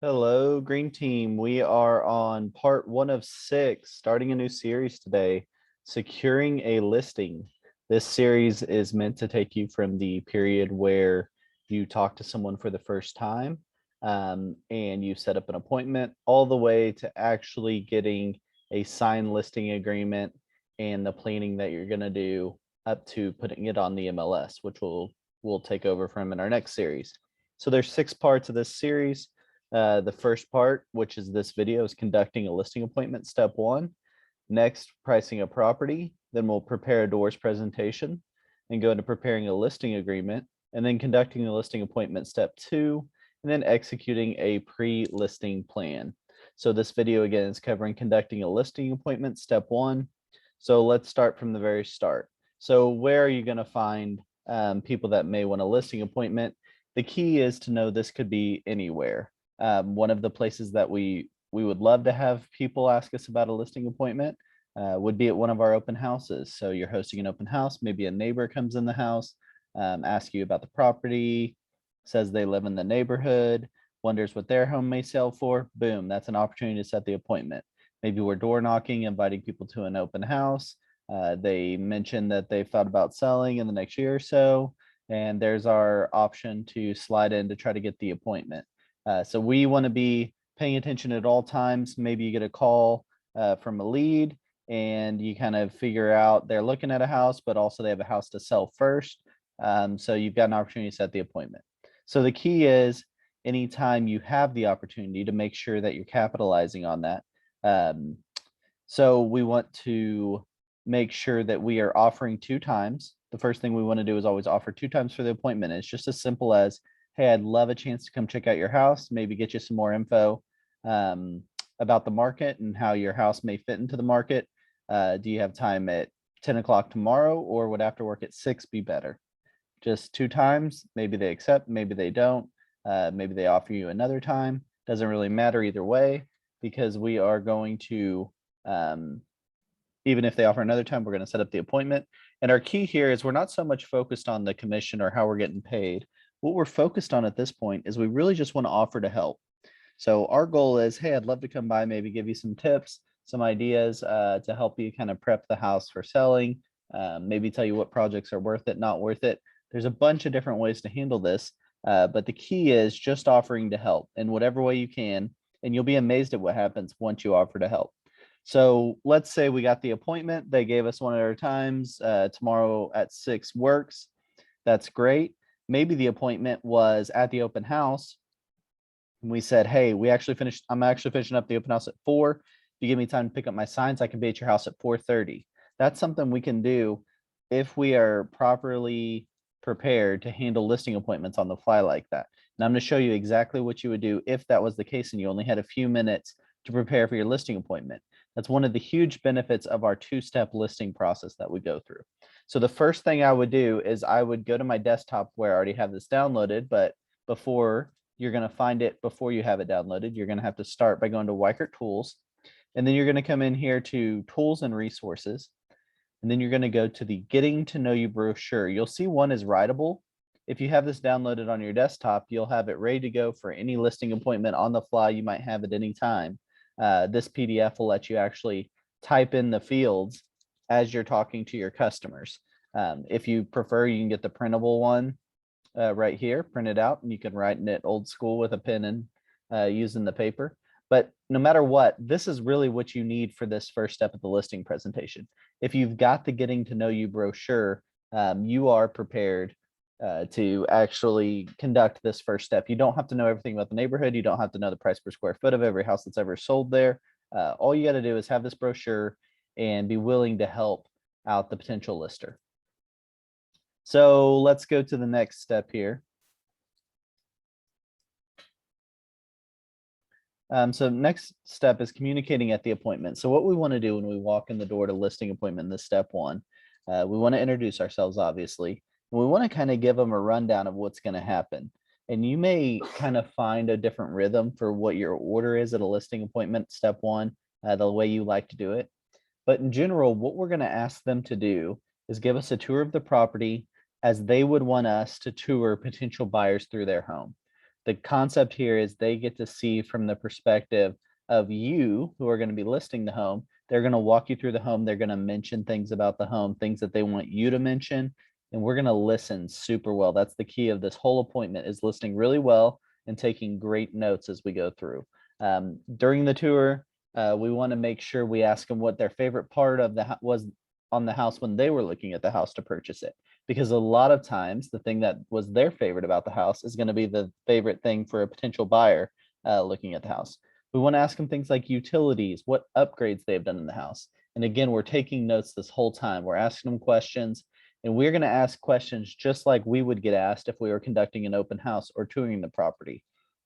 Hello, Green Team. We are on part 1 of 6, starting a new series today, securing a listing. This series is meant to take you from the period where you talk to someone for the first time and you set up an appointment, all the way to actually getting a signed listing agreement and the planning that you're going to do up to putting it on the MLS, which we'll take over from in our next series. So there's 6 parts of this series. The first part, which is this video, is conducting a listing appointment, step 1. Next, pricing a property. Then we'll prepare a doors presentation and go into preparing a listing agreement, and then conducting the listing appointment, step 2, and then executing a pre-listing plan. So this video again is covering conducting a listing appointment, step 1. So let's start from the very start. So where are you going to find people that may want a listing appointment? The key is to know this could be anywhere. One of the places that we would love to have people ask us about a listing appointment would be at one of our open houses. So you're hosting an open house, maybe a neighbor comes in the house, asks you about the property, says they live in the neighborhood, wonders what their home may sell for. Boom, that's an opportunity to set the appointment. Maybe we're door knocking, inviting people to an open house. They mentioned that they've thought about selling in the next year or so, and there's our option to slide in to try to get the appointment. So we want to be paying attention at all times. Maybe you get a call from a lead and you kind of figure out they're looking at a house, but also they have a house to sell first. So you've got an opportunity to set the appointment. So the key is anytime you have the opportunity to make sure that you're capitalizing on that. So we want to make sure that we are offering 2 times. The first thing we want to do is always offer 2 times for the appointment. It's just as simple as, hey, I'd love a chance to come check out your house, maybe get you some more info about the market and how your house may fit into the market. Do you have time at 10 o'clock tomorrow, or would after work at 6 be better? Just 2 times. Maybe they accept, maybe they don't. Maybe they offer you another time. Doesn't really matter either way, because we are going to, even if they offer another time, we're going to set up the appointment. And our key here is we're not so much focused on the commission or how we're getting paid. What we're focused on at this point is we really just want to offer to help. So our goal is, hey, I'd love to come by, maybe give you some tips, some ideas to help you kind of prep the house for selling, maybe tell you what projects are worth it, not worth it. There's a bunch of different ways to handle this, but the key is just offering to help in whatever way you can, and you'll be amazed at what happens once you offer to help. So let's say we got the appointment. They gave us one of our times. Tomorrow at 6 works. That's great. Maybe the appointment was at the open house. And we said, hey, I'm actually finishing up the open house at 4. If you give me time to pick up my signs, I can be at your house at 4:30. That's something we can do if we are properly prepared to handle listing appointments on the fly like that. And I'm going to show you exactly what you would do if that was the case and you only had a few minutes to prepare for your listing appointment. That's one of the huge benefits of our 2-step listing process that we go through. So the first thing I would do is I would go to my desktop where I already have this downloaded, but before you're going to find it, before you have it downloaded, you're going to have to start by going to Weichert Tools, and then you're going to come in here to Tools and Resources, and then you're going to go to the Getting to Know You brochure. You'll see one is writable. If you have this downloaded on your desktop, you'll have it ready to go for any listing appointment on the fly you might have at any time. This PDF will let you actually type in the fields as you're talking to your customers. If you prefer, you can get the printable one right here, print it out, and you can write in it old school with a pen and using the paper. But no matter what, this is really what you need for this first step of the listing presentation. If you've got the Getting to Know You brochure, you are prepared to actually conduct this first step. You don't have to know everything about the neighborhood. You don't have to know the price per square foot of every house that's ever sold there. All you got to do is have this brochure and be willing to help out the potential lister. So let's go to the next step here. So next step is communicating at the appointment. So what we want to do when we walk in the door to listing appointment, this step 1, we want to introduce ourselves, obviously. And we want to kind of give them a rundown of what's going to happen. And you may kind of find a different rhythm for what your order is at a listing appointment, step 1, the way you like to do it. But in general, what we're going to ask them to do is give us a tour of the property as they would want us to tour potential buyers through their home. The concept here is they get to see from the perspective of you who are going to be listing the home. They're going to walk you through the home. They're going to mention things about the home, things that they want you to mention, and we're going to listen super well. That's the key of this whole appointment, is listening really well and taking great notes as we go through. During the tour, we want to make sure we ask them what their favorite part of the was on the house when they were looking at the house to purchase it, because a lot of times the thing that was their favorite about the house is going to be the favorite thing for a potential buyer looking at the house. We want to ask them things like utilities, what upgrades they've done in the house. And again, we're taking notes this whole time. We're asking them questions, and we're going to ask questions just like we would get asked if we were conducting an open house or touring the property.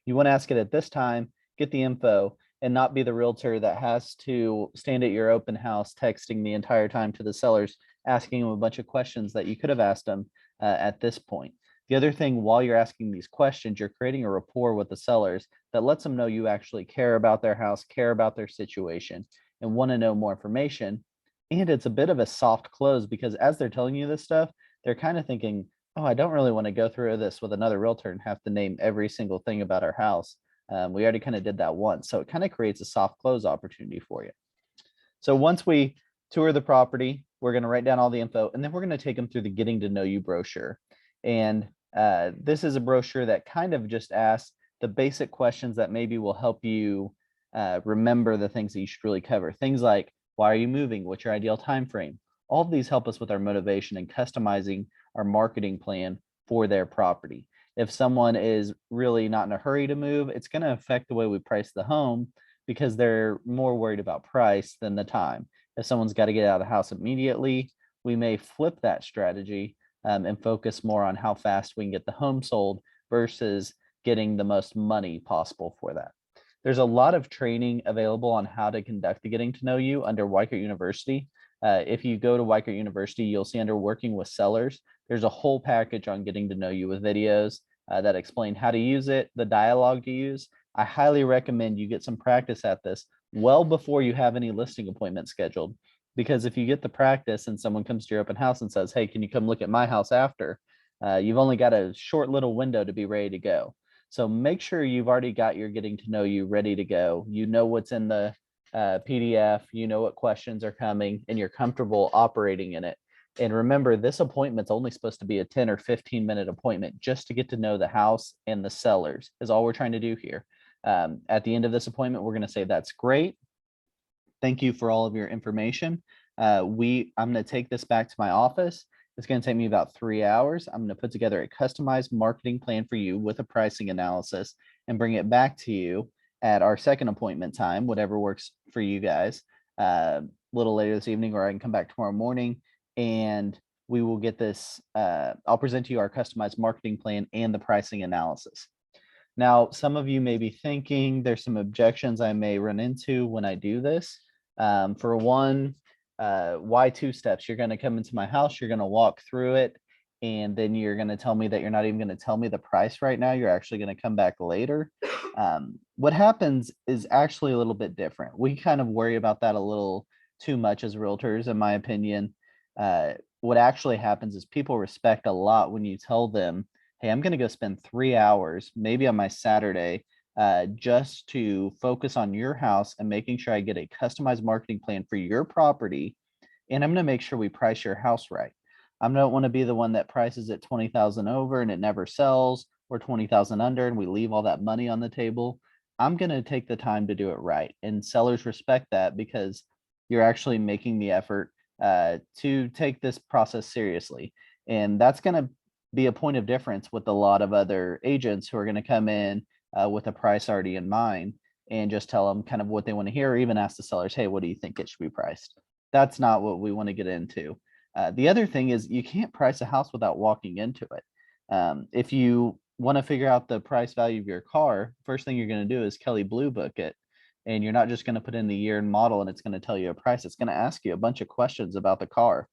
You want to ask it at this time, get the info, and not be the realtor that has to stand at your open house texting the entire time to the sellers, asking them a bunch of questions that you could have asked them at this point. The other thing, while you're asking these questions, you're creating a rapport with the sellers that lets them know you actually care about their house, care about their situation, and want to know more information. And it's a bit of a soft close, because as they're telling you this stuff, they're kind of thinking, oh, I don't really want to go through this with another realtor and have to name every single thing about our house. We already kind of did that once. So it kind of creates a soft close opportunity for you. So once we tour the property, we're going to write down all the info, and then we're going to take them through the getting to know you brochure. And this is a brochure that kind of just asks the basic questions that maybe will help you remember the things that you should really cover. Things like, why are you moving? What's your ideal time frame? All of these help us with our motivation and customizing our marketing plan for their property. If someone is really not in a hurry to move, it's going to affect the way we price the home, because they're more worried about price than the time. If someone's got to get out of the house immediately, we may flip that strategy and focus more on how fast we can get the home sold versus getting the most money possible for that. There's a lot of training available on how to conduct the getting to know you under Weichert University. If you go to Weichert University, you'll see under working with sellers, there's a whole package on getting to know you with videos that explain how to use it, the dialogue to use. I highly recommend you get some practice at this well before you have any listing appointments scheduled, because if you get the practice and someone comes to your open house and says, hey, can you come look at my house after, you've only got a short little window to be ready to go. So make sure you've already got your getting to know you ready to go. You know what's in the PDF, you know what questions are coming, and you're comfortable operating in it. And remember, this appointment's only supposed to be a 10 or 15-minute appointment just to get to know the house and the sellers is all we're trying to do here. At the end of this appointment, we're going to say, that's great. Thank you for all of your information. I'm going to take this back to my office. It's going to take me about 3 hours. I'm going to put together a customized marketing plan for you with a pricing analysis and bring it back to you at our second appointment time, whatever works for you guys, a little later this evening, or I can come back tomorrow morning, and we will get this. I'll present to you our customized marketing plan and the pricing analysis. Now, some of you may be thinking there's some objections I may run into when I do this. For one, why 2 steps? You're going to come into my house, you're going to walk through it, and then you're going to tell me that you're not even going to tell me the price right now. You're actually going to come back later. What happens is actually a little bit different. We kind of worry about that a little too much as realtors, in my opinion. What actually happens is people respect a lot when you tell them, hey, I'm going to go spend 3 hours, maybe on my Saturday, just to focus on your house and making sure I get a customized marketing plan for your property. And I'm going to make sure we price your house right. I don't want to be the one that prices it 20,000 over and it never sells, or 20,000 under and we leave all that money on the table. I'm going to take the time to do it right. And sellers respect that, because you're actually making the effort to take this process seriously. And that's going to be a point of difference with a lot of other agents who are going to come in with a price already in mind and just tell them kind of what they want to hear, or even ask the sellers, hey, what do you think it should be priced? That's not what we want to get into. The other thing is, you can't price a house without walking into it. If you want to figure out the price value of your car, first thing you're going to do is Kelley Blue Book it. And you're not just going to put in the year and model and it's going to tell you a price. It's going to ask you a bunch of questions about the car.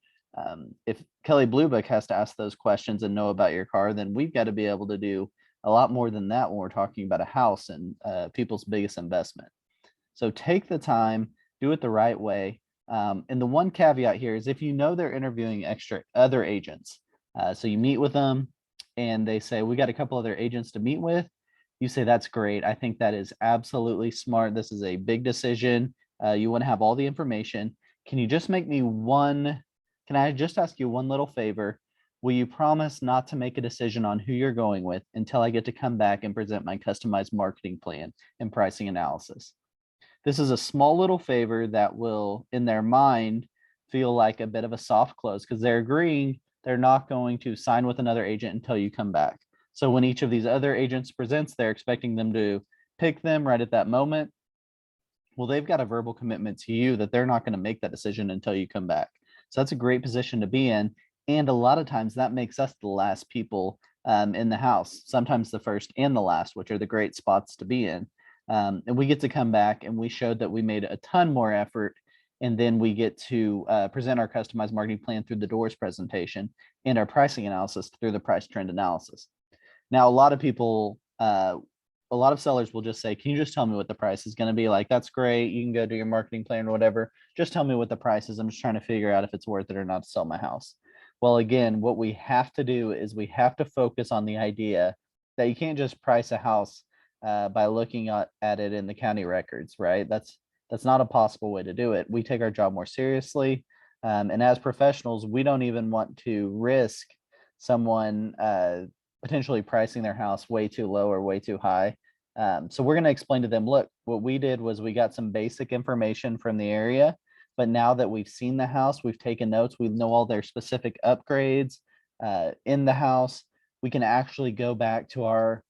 If Kelley Blue Book has to ask those questions and know about your car, then we've got to be able to do a lot more than that when we're talking about a house and people's biggest investment. So take the time, do it the right way. And the one caveat here is, if you know they're interviewing other agents, so you meet with them and they say, we got a couple other agents to meet with, You say, that's great. I think that is absolutely smart. This is a big decision. You want to have all the information. Can you just make me one? Can I just ask you one little favor? Will you promise not to make a decision on who you're going with until I get to come back and present my customized marketing plan and pricing analysis? This is a small little favor that will, in their mind, feel like a bit of a soft close because they're agreeing they're not going to sign with another agent until you come back. So when each of these other agents presents, they're expecting them to pick them right at that moment. Well, they've got a verbal commitment to you that they're not going to make that decision until you come back. So that's a great position to be in. And a lot of times that makes us the last people in the house, sometimes the first and the last, which are the great spots to be in. And we get to come back and we showed that we made a ton more effort. And then we get to present our customized marketing plan through the doors presentation and our pricing analysis through the price trend analysis. Now, a lot of people, a lot of sellers will just say, can you just tell me what the price is going to be? Like, that's great. You can go do your marketing plan or whatever. Just tell me what the price is. I'm just trying to figure out if it's worth it or not to sell my house. Well, again, what we have to do is we have to focus on the idea that you can't just price a house by looking at it in the county records, right? That's not a possible way to do it. We take our job more seriously. And as professionals, we don't even want to risk someone potentially pricing their house way too low or way too high. So we're going to explain to them, look, what we did was we got some basic information from the area, but now that we've seen the house, we've taken notes, we know all their specific upgrades in the house. We can actually go back to our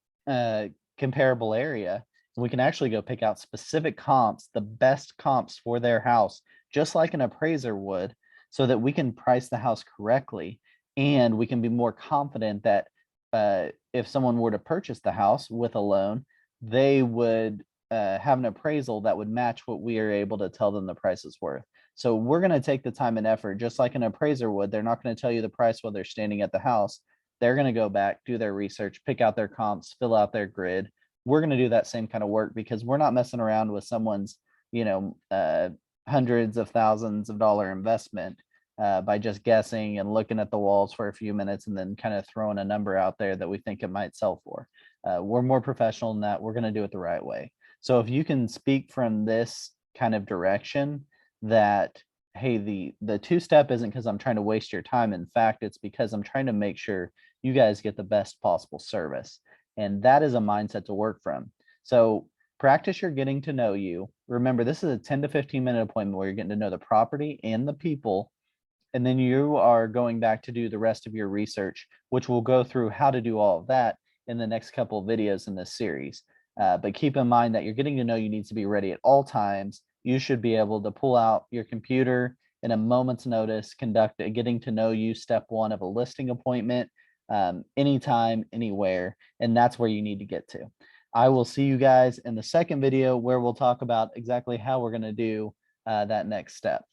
comparable area. We can actually go pick out specific comps, the best comps for their house, just like an appraiser would, so that we can price the house correctly. And we can be more confident that if someone were to purchase the house with a loan, they would have an appraisal that would match what we are able to tell them the price is worth. So we're going to take the time and effort, just like an appraiser would. They're not going to tell you the price while they're standing at the house. They're going to go back, do their research, pick out their comps, fill out their grid. We're going to do that same kind of work because we're not messing around with someone's, hundreds of thousands of dollar investment by just guessing and looking at the walls for a few minutes and then kind of throwing a number out there that we think it might sell for. We're more professional than that. We're going to do it the right way. So if you can speak from this kind of direction that, hey, the two-step isn't because I'm trying to waste your time. In fact, it's because I'm trying to make sure you guys get the best possible service. And that is a mindset to work from. So practice your getting to know you. Remember, this is a 10 to 15 minute appointment where you're getting to know the property and the people. And then you are going back to do the rest of your research, which we'll go through how to do all of that in the next couple of videos in this series. But keep in mind that you're getting to know you need to be ready at all times. You should be able to pull out your computer in a moment's notice, conduct a getting to know you step one of a listing appointment, anytime, anywhere. And that's where you need to get to. I will see you guys in the second video where we'll talk about exactly how we're going to do that next step.